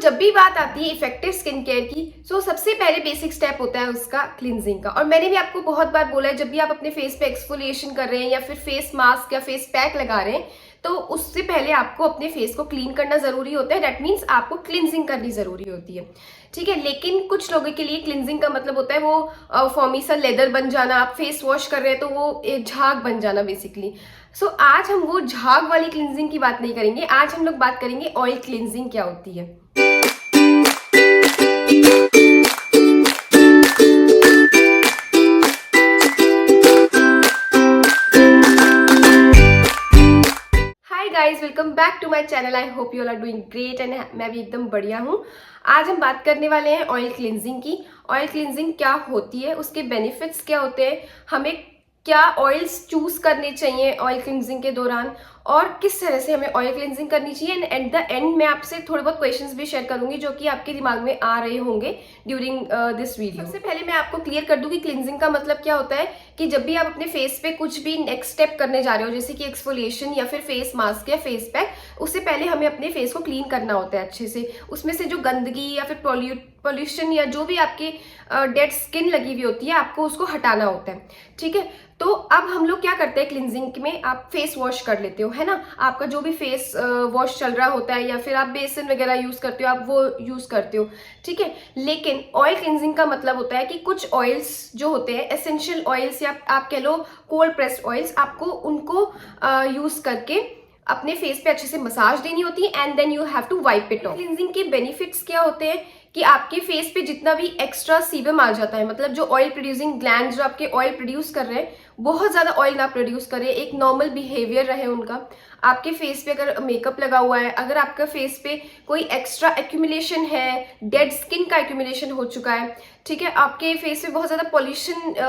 जब भी बात आती है इफेक्टिव स्किन केयर की, तो सबसे पहले बेसिक स्टेप होता है उसका क्लिनजिंग का। और मैंने भी आपको बहुत बार बोला है, जब भी आप अपने फेस पे एक्सफोलिएशन कर रहे हैं या फिर फेस मास्क या फेस पैक लगा रहे हैं, तो उससे पहले आपको अपने फेस को क्लीन करना जरूरी होता है। दैट मीन्स आपको क्लिनजिंग करनी जरूरी होती है, ठीक है। लेकिन कुछ लोगों के लिए क्लिनजिंग का मतलब होता है वो फॉर्मी सा लेदर बन जाना। आप फेस वॉश कर रहे हैं तो वो एक झाग बन जाना बेसिकली। सो आज हम वो झाग वाली क्लिनजिंग की बात नहीं करेंगे, आज हम लोग बात करेंगे ऑयल क्लिनजिंग क्या होती है। Hi guys, welcome back to my channel. I hope you all are doing great and मैं भी एकदम बढ़िया हूँ। आज हम बात करने वाले हैं ऑयल क्लिनजिंग की। ऑयल क्लिनजिंग क्या होती है, उसके बेनिफिट्स क्या होते हैं, हमें क्या ऑयल्स चूज करने चाहिए ऑयल क्लिनजिंग के दौरान, और किस तरह से हमें ऑयल क्लिनजिंग करनी चाहिए। एंड एट द एंड मैं आपसे थोड़े बहुत क्वेश्चंस भी शेयर करूंगी जो कि आपके दिमाग में आ रहे होंगे ड्यूरिंग दिस वीडियो। सबसे पहले मैं आपको क्लियर कर दूं कि क्लिनजिंग का मतलब क्या होता है। कि जब भी आप अपने फेस पे कुछ भी नेक्स्ट स्टेप करने जा रहे हो, जैसे कि एक्सफोलिएशन या फिर फेस मास्क या फेस पैक, उससे पहले हमें अपने फेस को क्लीन करना होता है अच्छे से। उसमें से जो गंदगी या फिर पॉल्यूशन या जो भी आपकी डेड स्किन लगी हुई होती है, आपको उसको हटाना होता है, ठीक है। तो अब हम लोग क्या करते हैं क्लिनजिंग में, आप फेस वॉश कर लेते हो, है ना। आपका जो भी फेस वॉश चल रहा होता है या फिर आप बेसन वगैरह यूज करते हो, आप वो यूज करते हो, ठीक है। लेकिन ऑयल क्लिनजिंग का मतलब होता है कि कुछ ऑयल्स जो होते हैं, एसेंशियल ऑयल्स या आप कह लो कोल्ड प्रेस्ड ऑयल्स, आपको उनको यूज करके अपने फेस पे अच्छे से मसाज देनी होती है and then you have to wipe it off. Cleansing के बेनिफिट्स क्या होते हैं कि आपके फेस पे जितना भी एक्स्ट्रा सीबम आ जाता है, मतलब जो ऑयल प्रोड्यूसिंग ग्लैंड जो आपके ऑयल प्रोड्यूस कर रहे हैं, बहुत ज्यादा ऑयल ना प्रोड्यूस करें, एक नॉर्मल बिहेवियर रहे उनका। आपके फेस पे अगर मेकअप लगा हुआ है, अगर आपका फेस पे कोई एक्स्ट्रा एक्यूमुलेशन है, डेड स्किन का एक्यूमुलेशन हो चुका है, ठीक है, आपके फेस पे बहुत ज्यादा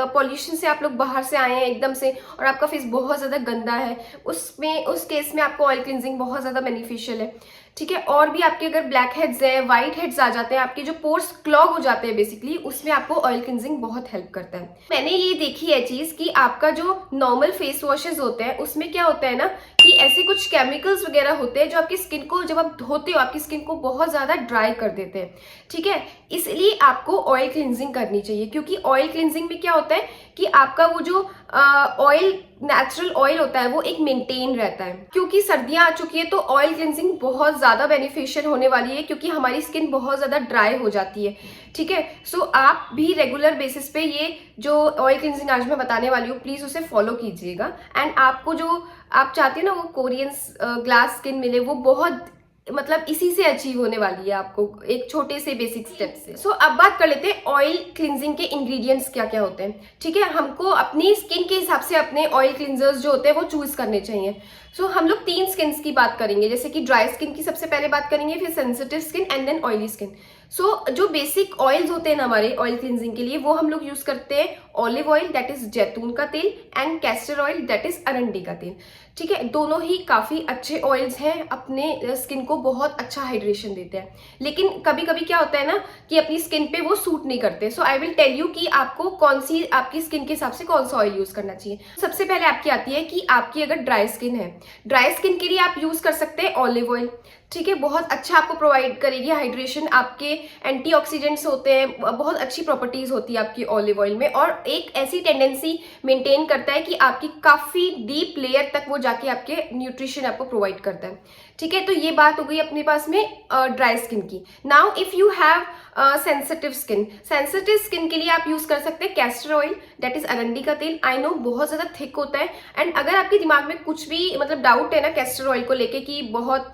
पॉल्यूशन से आप लोग बाहर से आए हैं एकदम से, और आपका फेस बहुत ज्यादा गंदा है, उस केस में आपको ऑयल क्लिनजिंग बहुत ज्यादा बेनिफिशियल है, ठीक है। और भी आपके अगर ब्लैक हेड्स है, व्हाइट हेड्स आ जाते हैं, आपके जो पोर्स क्लॉग हो जाते हैं बेसिकली, उसमें आपको ऑयल क्लिनजिंग बहुत हेल्प करता है। मैंने ये देखी है चीज कि आपका जो नॉर्मल फेस वॉशेस होते हैं, उसमें क्या होता है ना कि ऐसे कुछ केमिकल्स वगैरह होते हैं जो आपकी स्किन को, जब आप धोते हो, आपकी स्किन को बहुत ज्यादा ड्राई कर देते हैं, ठीक है। इसलिए आपको ऑयल क्लिनजिंग करनी चाहिए, क्योंकि ऑयल क्लिनजिंग में क्या होता है कि आपका वो जो ऑयल नेचुरल ऑयल होता है वो एक मेंटेन रहता है। क्योंकि सर्दियां आ चुकी है तो ऑयल क्लिनजिंग बहुत ज्यादा बेनिफिशियल होने वाली है, क्योंकि हमारी स्किन बहुत ज्यादा ड्राई हो जाती है, ठीक है। सो आप भी रेगुलर बेसिस पे ये जो ऑयल क्लिनजिंग आज मैं बताने वाली हूँ, प्लीज उसे फॉलो कीजिएगा। एंड आपको जो आप चाहते हो ना वो कोरियन ग्लास स्किन मिले, वो बहुत मतलब इसी से अचीव होने वाली है आपको, एक छोटे से बेसिक स्टेप से। सो अब बात कर लेते हैं ऑयल क्लिनजिंग के इंग्रेडिएंट्स क्या क्या होते हैं, ठीक है। हमको अपनी स्किन के हिसाब से अपने ऑयल क्लिनजर्स जो होते हैं वो चूज करने चाहिए। सो हम लोग 3 स्किन की बात करेंगे, जैसे कि ड्राई स्किन की सबसे पहले बात करेंगे, फिर sensitive skin and then oily skin. So जो बेसिक ऑयल्स होते हैं ना हमारे ऑयल क्लिनजिंग के लिए, वो हम लोग यूज करते हैं ऑलिव ऑयल, दैट इज जैतून का तेल, and castor oil, that is अरंडी का तेल, ठीक है। दोनों ही काफी अच्छे ऑयल्स हैं, अपने स्किन को बहुत अच्छा हाइड्रेशन देते हैं। लेकिन कभी कभी क्या होता है ना कि अपनी स्किन पे वो सूट नहीं करते। सो आई विल टेल यू कि आपको कौन सी आपकी स्किन के हिसाब से कौन सा ऑयल यूज करना चाहिए। सबसे पहले आपकी आती है कि आपकी अगर ड्राई स्किन है, ड्राई स्किन के लिए आप यूज कर सकते हैं ऑलिव ऑयल, ठीक है। बहुत अच्छा आपको प्रोवाइड करेगी हाइड्रेशन, आपके एंटीऑक्सीडेंट्स होते हैं, बहुत अच्छी प्रॉपर्टीज होती है आपकी ऑलिव ऑयल में, और एक ऐसी टेंडेंसी मेंटेन करता है कि आपकी काफी डीप लेयर तक वो जाके आपके न्यूट्रिशन आपको प्रोवाइड करता है, ठीक है। तो ये बात हो गई अपने पास में ड्राई स्किन की। Now if you have sensitive skin के लिए आप यूज कर सकते हैं कैस्टर ऑयल, दैट इज अरंडी का तेल। आई नो बहुत ज्यादा थिक होता है, एंड अगर आपके दिमाग में कुछ भी मतलब डाउट है ना कैस्टर ऑयल को लेके कि बहुत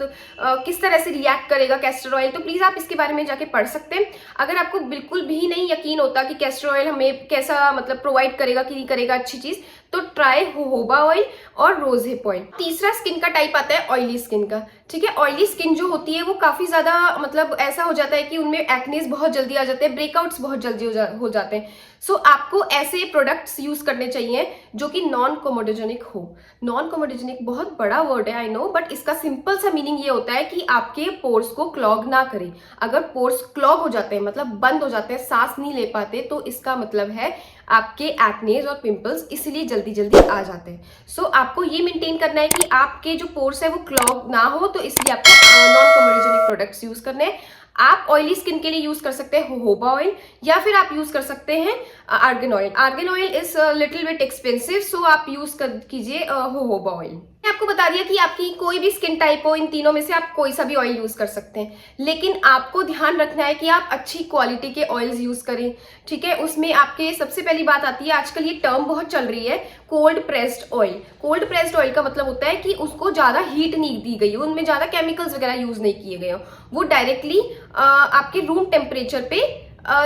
किस तरह से रिएक्ट करेगा कैस्टर ऑयल, तो प्लीज आप इसके बारे में जाके पढ़ सकते हैं। अगर आपको बिल्कुल भी नहीं यकीन होता कि कैस्टर ऑयल हमें कैसा मतलब प्रोवाइड करेगा कि नहीं करेगा अच्छी चीज, तो ट्राई होहोबा ऑयल और रोज हिप ऑयल। तीसरा स्किन का टाइप आता है ऑयली स्किन का, ठीक है। ऑयली स्किन जो होती है वो काफी ज्यादा मतलब ऐसा हो जाता है कि उनमें एक्नेस बहुत जल्दी आ जाते हैं, ब्रेकआउट्स बहुत जल्दी हो जाते हैं। सो आपको ऐसे प्रोडक्ट्स यूज करने चाहिए जो कि नॉन कोमोडोजेनिक हो। नॉन कोमोडोजेनिक बहुत बड़ा वर्ड है आई नो, बट इसका सिंपल सा मीनिंग ये होता है कि आपके पोर्स को क्लॉग ना करे। अगर पोर्स क्लॉग हो जाते हैं मतलब बंद हो जाते हैं, सांस नहीं ले पाते, तो इसका मतलब है आपके एक्नेज और पिंपल्स इसलिए जल्दी जल्दी आ जाते हैं। सो आपको ये मेंटेन करना है कि आपके जो पोर्स है वो क्लॉग ना हो, तो इसलिए आपको नॉन कोमोडोजेनिक प्रोडक्ट्स यूज करने हैं। आप ऑयली स्किन के लिए यूज कर सकते हैं जोजोबा ऑयल, या फिर आप यूज कर सकते हैं argan oil. Argan oil is little bit expensive, so आप यूज कर कीजिए जोजोबा ऑयल। मैंने आपको बता दिया कि आपकी कोई भी स्किन टाइप हो, इन तीनों में से आप कोई सा भी ऑयल यूज कर सकते हैं, लेकिन आपको ध्यान रखना है कि आप अच्छी क्वालिटी के ऑयल्स यूज करें, ठीक है। उसमें आपके सबसे पहली बात आती है, आजकल ये टर्म बहुत चल रही है, cold pressed oil. Cold pressed oil का मतलब होता है कि उसको ज्यादा हीट नहीं दी गई हो, उनमें ज्यादा केमिकल्स वगैरह यूज नहीं किए गए हो, वो डायरेक्टली आपके रूम टेम्परेचर पे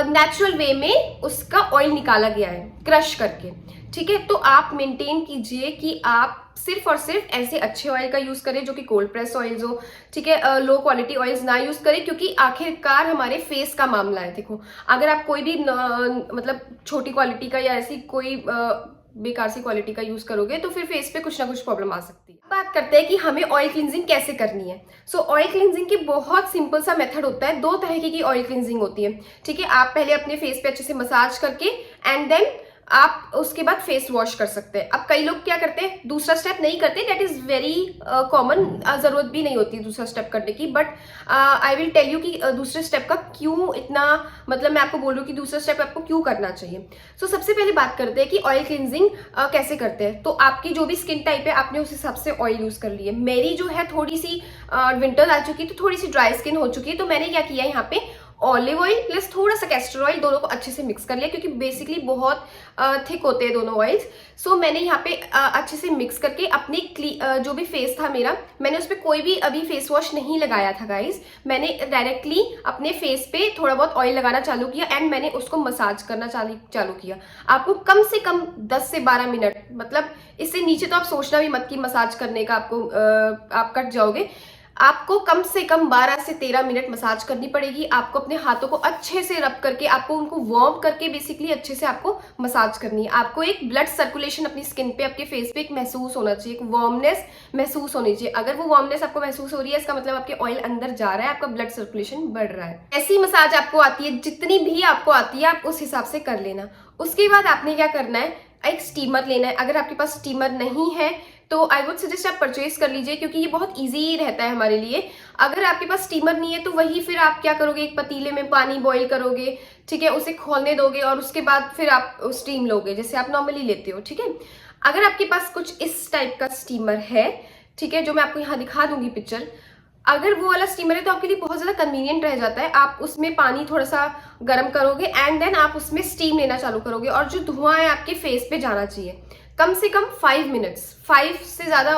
नेचुरल वे में उसका ऑयल निकाला गया है क्रश करके, ठीक है। तो आप मेंटेन कीजिए कि आप सिर्फ और सिर्फ ऐसे अच्छे ऑयल का यूज करें जो कि कोल्ड प्रेस ऑयल्स हो, ठीक है। लो क्वालिटी ऑयल्स ना यूज करें, क्योंकि आखिरकार हमारे फेस का मामला है। देखो, अगर आप कोई भी मतलब छोटी क्वालिटी का या ऐसी कोई बेकार सी क्वालिटी का यूज करोगे तो फिर फेस पे कुछ ना कुछ प्रॉब्लम आ सकती है। बात करते हैं कि हमें ऑयल क्लिनजिंग कैसे करनी है। सो ऑयल क्लिनजिंग की बहुत सिंपल सा मेथड होता है। 2 तरह की ऑयल क्लिनजिंग होती है, ठीक है। आप पहले अपने फेस पे अच्छे से मसाज करके एंड देन आप उसके बाद फेस वॉश कर सकते हैं। अब कई लोग क्या करते हैं, दूसरा स्टेप नहीं करते, दैट इज वेरी कॉमन, जरूरत भी नहीं होती दूसरा स्टेप करने की, but I will tell you कि दूसरे स्टेप का क्यों इतना, मतलब मैं आपको बोल रही हूँ कि दूसरा स्टेप आपको क्यों करना चाहिए। सो सबसे पहले बात करते हैं कि ऑयल क्लिनजिंग कैसे करते हैं। तो आपकी जो भी स्किन टाइप है, आपने उस हिसाब से ऑयल यूज कर ली है। मेरी जो है थोड़ी सी विंटर आ चुकी है, तो थोड़ी सी ड्राई स्किन हो चुकी है, तो मैंने क्या किया यहाँ पे, ऑलिव ऑयल प्लस थोड़ा सा कैस्टर ऑयल, दोनों को अच्छे से मिक्स कर लिया, क्योंकि बेसिकली बहुत थिक होते हैं दोनों ऑयल्स। सो मैंने यहाँ पे अच्छे से मिक्स करके अपने जो भी फेस था मेरा, मैंने उस पर कोई भी अभी फेस वॉश नहीं लगाया था गाइज। मैंने डायरेक्टली अपने फेस पे थोड़ा बहुत ऑयल लगाना चालू किया एंड मैंने उसको मसाज करना चालू किया। आपको कम से कम 10 से 12 मिनट, मतलब इससे नीचे तो आप सोचना भी मत कि मसाज करने का आपको आप कट जाओगे। आपको कम से कम 12 से 13 मिनट मसाज करनी पड़ेगी। आपको अपने हाथों को अच्छे से रब करके, आपको उनको वार्म करके बेसिकली अच्छे से आपको मसाज करनी है। आपको एक ब्लड सर्कुलेशन अपनी स्किन पे, आपके फेस पे एक महसूस होना चाहिए, एक वार्मनेस महसूस होनी चाहिए। अगर वो वार्मनेस आपको महसूस हो रही है, इसका मतलब आपके ऑयल अंदर जा रहा है, आपका ब्लड सर्कुलेशन बढ़ रहा है। ऐसी मसाज आपको आती है, जितनी भी आपको आती है आप उस हिसाब से कर लेना। उसके बाद आपने क्या करना है, एक स्टीमर लेना है। अगर आपके पास स्टीमर नहीं है तो आई वुड सजेस्ट आप परचेज कर लीजिए, क्योंकि ये बहुत इजी रहता है हमारे लिए। अगर आपके पास स्टीमर नहीं है तो वही फिर आप क्या करोगे, एक पतीले में पानी बॉईल करोगे, ठीक है, उसे खोलने दोगे और उसके बाद फिर आप स्टीम लोगे जैसे आप नॉर्मली लेते हो, ठीक है। अगर आपके पास कुछ इस टाइप का स्टीमर है, ठीक है, जो मैं आपको यहाँ दिखा दूंगी पिक्चर, अगर वो वाला स्टीमर है तो आपके लिए बहुत ज़्यादा कन्वीनियंट रह जाता है। आप उसमें पानी थोड़ा सा गर्म करोगे एंड देन आप उसमें स्टीम लेना चालू करोगे, और जो धुआं है आपके फेस पे जाना चाहिए। कम से कम 5 मिनट्स, 5 से ज़्यादा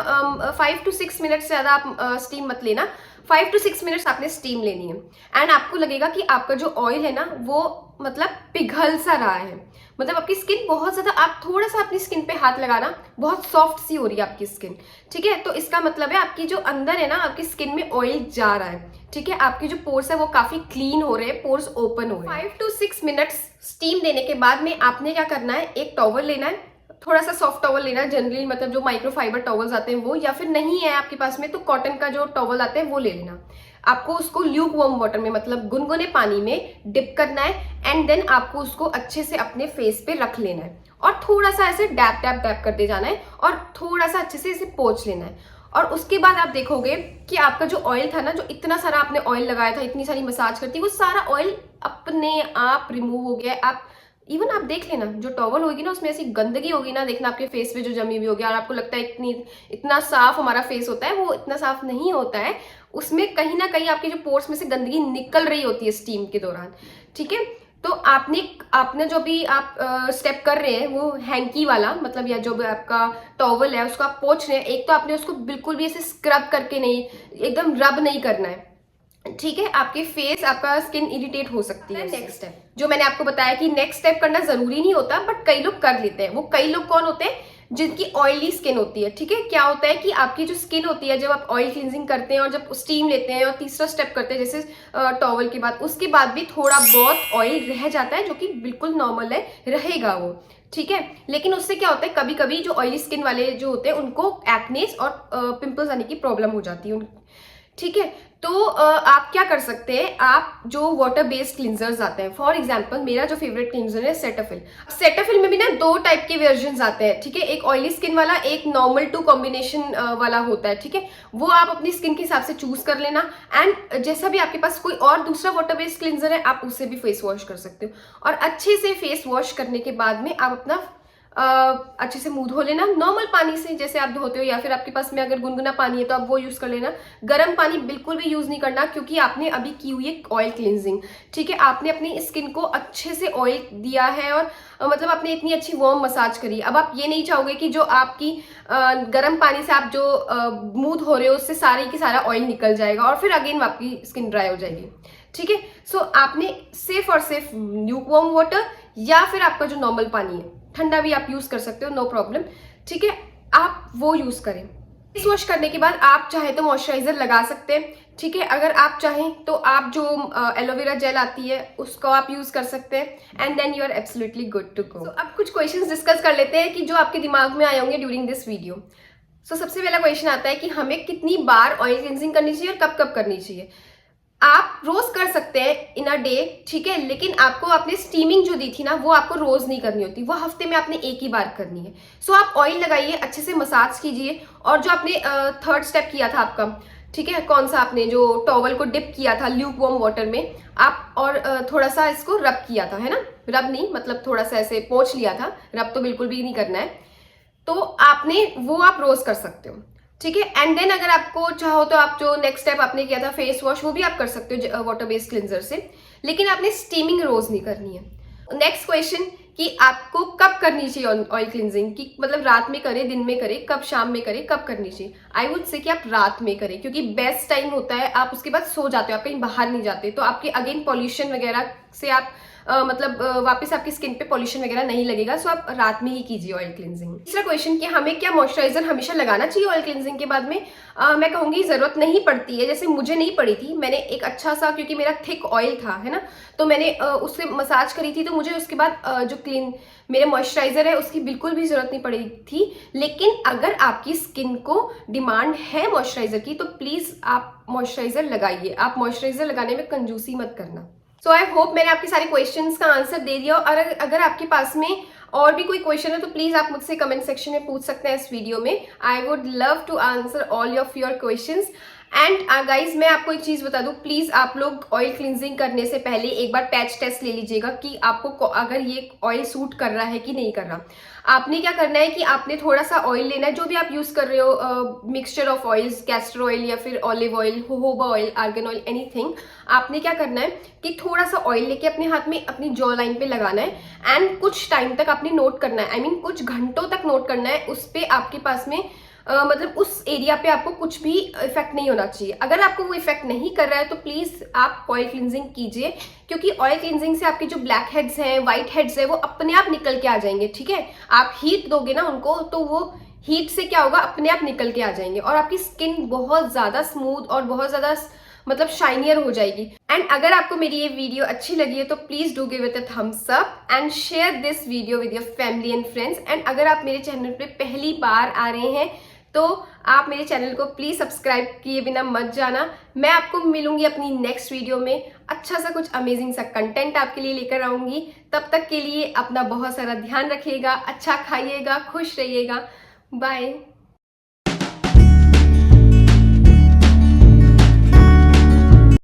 5 to 6 मिनट से ज़्यादा आप स्टीम मत लेना। 5 to 6 मिनट्स आपने स्टीम लेनी है एंड आपको लगेगा कि आपका जो ऑयल है ना वो मतलब पिघल सा रहा है, मतलब आपकी स्किन बहुत ज़्यादा, आप थोड़ा सा अपनी स्किन पे हाथ लगाना, बहुत सॉफ्ट सी हो रही है आपकी स्किन, ठीक है। तो इसका मतलब है आपकी जो अंदर है ना, आपकी स्किन में ऑयल जा रहा है, ठीक है। आपके जो पोर्स है वो काफ़ी क्लीन हो रहे हैं, पोर्स ओपन हो रहे हैं। 5 to 6 मिनट्स स्टीम देने के बाद में आपने क्या करना है, एक टॉवल लेना है, थोड़ा सा सॉफ्ट टॉवल लेना है, जनरली मतलब जो माइक्रोफाइबर टॉवल्स आते हैं वो, या फिर नहीं है आपके पास में तो कॉटन का जो टॉवल आता है वो ले लेना। आपको उसको ल्यूक वार्म वाटर में, मतलब गुनगुने पानी में डिप करना है एंड देन आपको उसको अच्छे से अपने फेस पे रख लेना है और थोड़ा सा ऐसे डैप डैप डैप करते जाना है और थोड़ा सा अच्छे से इसे पोंछ लेना है। और उसके बाद आप देखोगे कि आपका जो ऑयल था ना, जो इतना सारा आपने ऑयल लगाया था, इतनी सारी मसाज करती, वो सारा ऑयल अपने आप रिमूव हो गया है। आप इवन आप देख लेना, जो टॉवल होगी ना उसमें ऐसी गंदगी होगी ना, देखना आपके फेस पे जो जमी हुई होगी, और आपको लगता है इतना साफ हमारा फेस होता है, वो इतना साफ नहीं होता है। उसमें कहीं ना कहीं आपके जो पोर्स में से गंदगी निकल रही होती है स्टीम के दौरान, ठीक है। तो आपने जो भी आप स्टेप कर रहे हैं वो हैंकी वाला, मतलब या जो भी आपका टॉवल है उसको आप पोंछ रहे हैं, एक तो आपने उसको बिल्कुल भी ऐसे स्क्रब करके नहीं, एकदम रब नहीं करना है, ठीक है। आपके फेस, आपका स्किन इरिटेट हो सकती है। नेक्स्ट स्टेप जो मैंने आपको बताया कि नेक्स्ट स्टेप करना जरूरी नहीं होता, बट कई लोग कर लेते हैं। वो कई लोग कौन होते हैं, जिनकी ऑयली स्किन होती है, ठीक है। क्या होता है कि आपकी जो स्किन होती है, जब आप ऑयल क्लींजिंग करते हैं और जब स्टीम लेते हैं और तीसरा स्टेप करते हैं जैसे टॉवल के बाद, उसके बाद भी थोड़ा बहुत ऑयल रह जाता है, जो कि बिल्कुल नॉर्मल है, रहेगा वो, ठीक है। लेकिन उससे क्या होता है, कभी कभी जो ऑयली स्किन वाले जो होते हैं उनको एक्नेस और पिंपल्स आने की प्रॉब्लम हो जाती है, ठीक है। तो आप क्या कर सकते हैं, आप जो वाटर बेस्ड क्लिंजर्स आते हैं, फॉर एग्जांपल मेरा जो फेवरेट क्लिंजर है सेटाफिल। सेटाफिल में भी ना 2 टाइप के वर्जन आते हैं, ठीक है, एक ऑयली स्किन वाला, एक नॉर्मल टू कॉम्बिनेशन वाला होता है, ठीक है। वो आप अपनी स्किन के हिसाब से चूज कर लेना, एंड जैसा भी आपके पास कोई और दूसरा वाटर बेस्ड क्लिंजर है आप उससे भी फेस वॉश कर सकते हो। और अच्छे से फेस वॉश करने के बाद में आप अपना अच्छे से मुंह धो लेना नॉर्मल पानी से, जैसे आप धोते हो, या फिर आपके पास में अगर गुनगुना पानी है तो आप वो यूज कर लेना। गर्म पानी बिल्कुल भी यूज नहीं करना, क्योंकि आपने अभी की हुई है ऑयल क्लिनजिंग, ठीक है। आपने अपनी स्किन को अच्छे से ऑयल दिया है और मतलब आपने इतनी अच्छी वार्म मसाज करी। अब आप ये नहीं चाहोगे कि जो आपकी गर्म पानी से आप जो मुंह धो रहे हो उससे सारी की सारा ऑयल निकल जाएगा और फिर अगेन आपकी स्किन ड्राई हो जाएगी, ठीक है। सो आपने सिर्फ और सिर्फ ल्यूक वार्म वाटर या फिर आपका जो नॉर्मल पानी है, ठंडा भी आप यूज कर सकते हो, नो प्रॉब्लम, ठीक है, आप वो यूज करें। फेस वॉश करने के बाद आप चाहे तो मॉइस्चराइजर लगा सकते हैं, ठीक है। अगर आप चाहें तो आप जो एलोवेरा जेल आती है उसको आप यूज कर सकते हैं, and then you are absolutely good to go. अब कुछ क्वेश्चंस डिस्कस कर लेते हैं कि जो आपके दिमाग में आए होंगे ड्यूरिंग दिस वीडियो। सबसे पहला क्वेश्चन आता है कि हमें कितनी बार ऑयल क्लिनजिंग करनी चाहिए और कब कब करनी चाहिए। आप रोज कर सकते हैं इन अ डे, ठीक है, लेकिन आपको आपने स्टीमिंग जो दी थी ना वो आपको रोज नहीं करनी होती, वो हफ्ते में आपने एक ही बार करनी है। सो आप ऑयल लगाइए, अच्छे से मसाज कीजिए, और जो आपने थर्ड स्टेप किया था आपका, ठीक है, कौन सा, आपने जो टॉवल को डिप किया था ल्यूक वार्म वाटर में आप, और थोड़ा सा इसको रब किया था, है ना, रब नहीं मतलब थोड़ा सा ऐसे पोंछ लिया था, रब तो बिल्कुल भी नहीं करना है। तो आपने वो आप रोज कर सकते हो, ठीक है। एंड देन अगर आपको चाहो तो आप जो नेक्स्ट स्टेप आपने किया था फेस वॉश, वो भी आप कर सकते हो वाटर बेस्ड क्लिंजर से, लेकिन आपने स्टीमिंग रोज नहीं करनी है। नेक्स्ट क्वेश्चन कि आपको कब करनी चाहिए ऑयल क्लिंजिंग, कि मतलब रात में करे, दिन में करे, कब शाम में करे, कब करनी चाहिए। आई वुड से कि आप रात में करें, क्योंकि बेस्ट टाइम होता है, आप उसके बाद सो जाते हो, आप कहीं बाहर नहीं जाते, तो आपके अगेन पॉल्यूशन वगैरह से आप मतलब वापस आपकी स्किन पे पॉल्यूशन वगैरह नहीं लगेगा। सो आप रात में ही कीजिए ऑयल क्लिंजिंग। तीसरा क्वेश्चन कि हमें क्या मॉइस्चराइजर हमेशा लगाना चाहिए ऑयल क्लिंजिंग के बाद में। मैं कहूंगी जरूरत नहीं पड़ती है, जैसे मुझे नहीं पड़ी थी। मैंने एक अच्छा सा, क्योंकि मेरा थिक ऑयल था, है ना, तो मैंने उससे मसाज करी थी, तो मुझे उसके बाद जो क्लीन मेरे मॉइस्चराइजर है उसकी बिल्कुल भी जरूरत नहीं पड़ी थी। लेकिन अगर आपकी स्किन को डिमांड है मॉइस्चराइजर की तो प्लीज आप मॉइस्चराइजर लगाइए, आप मॉइस्चराइजर लगाने में कंजूसी मत करना। सो आई होप मैंने आपके सारे क्वेश्चंस का आंसर दे दिया, और अगर आपके पास में और भी कोई क्वेश्चन है तो प्लीज आप मुझसे कमेंट सेक्शन में पूछ सकते हैं इस वीडियो में। I would love to answer all of your questions. And guys मैं आपको एक चीज बता दूं, प्लीज आप लोग ऑयल क्लिनजिंग करने से पहले एक बार पैच टेस्ट ले लीजिएगा कि आपको अगर ये ऑयल सूट कर रहा है कि नहीं कर रहा। आपने क्या करना है कि आपने थोड़ा सा ऑयल लेना है, जो भी आप यूज कर रहे हो, mixture of oils, castor oil या फिर olive oil, jojoba oil, argan oil, anything. आपने क्या करना है कि थोड़ा सा ऑयल लेके अपने हाथ में अपनी जॉ लाइन पे लगाना है, एंड कुछ टाइम तक आपने नोट करना है, आई मीन कुछ घंटों तक नोट करना है। उस पे आपके पास में मतलब उस एरिया पे आपको कुछ भी इफेक्ट नहीं होना चाहिए। अगर आपको वो इफेक्ट नहीं कर रहा है तो प्लीज आप ऑयल क्लिनजिंग कीजिए, क्योंकि ऑयल क्लिनजिंग से आपके जो ब्लैक हेड्स हैं, व्हाइट हेड्स है, वो अपने आप निकल के आ जाएंगे, ठीक है। आप हीट दोगे ना उनको तो वो हीट से क्या होगा, अपने आप निकल के आ जाएंगे, और आपकी स्किन बहुत ज्यादा स्मूथ और बहुत ज्यादा मतलब शाइनियर हो जाएगी। एंड अगर आपको मेरी ये वीडियो अच्छी लगी है तो please do give it a thumbs up and share this video with your family and friends. And अगर आप मेरे चैनल पे पहली बार आ रहे हैं तो आप मेरे चैनल को प्लीज सब्सक्राइब किए बिना मत जाना। मैं आपको मिलूंगी अपनी नेक्स्ट वीडियो में, अच्छा सा कुछ अमेजिंग सा कंटेंट आपके लिए लेकर आऊंगी। तब तक के लिए अपना बहुत सारा ध्यान रखिएगा, अच्छा खाइएगा, खुश रहिएगा, बाय।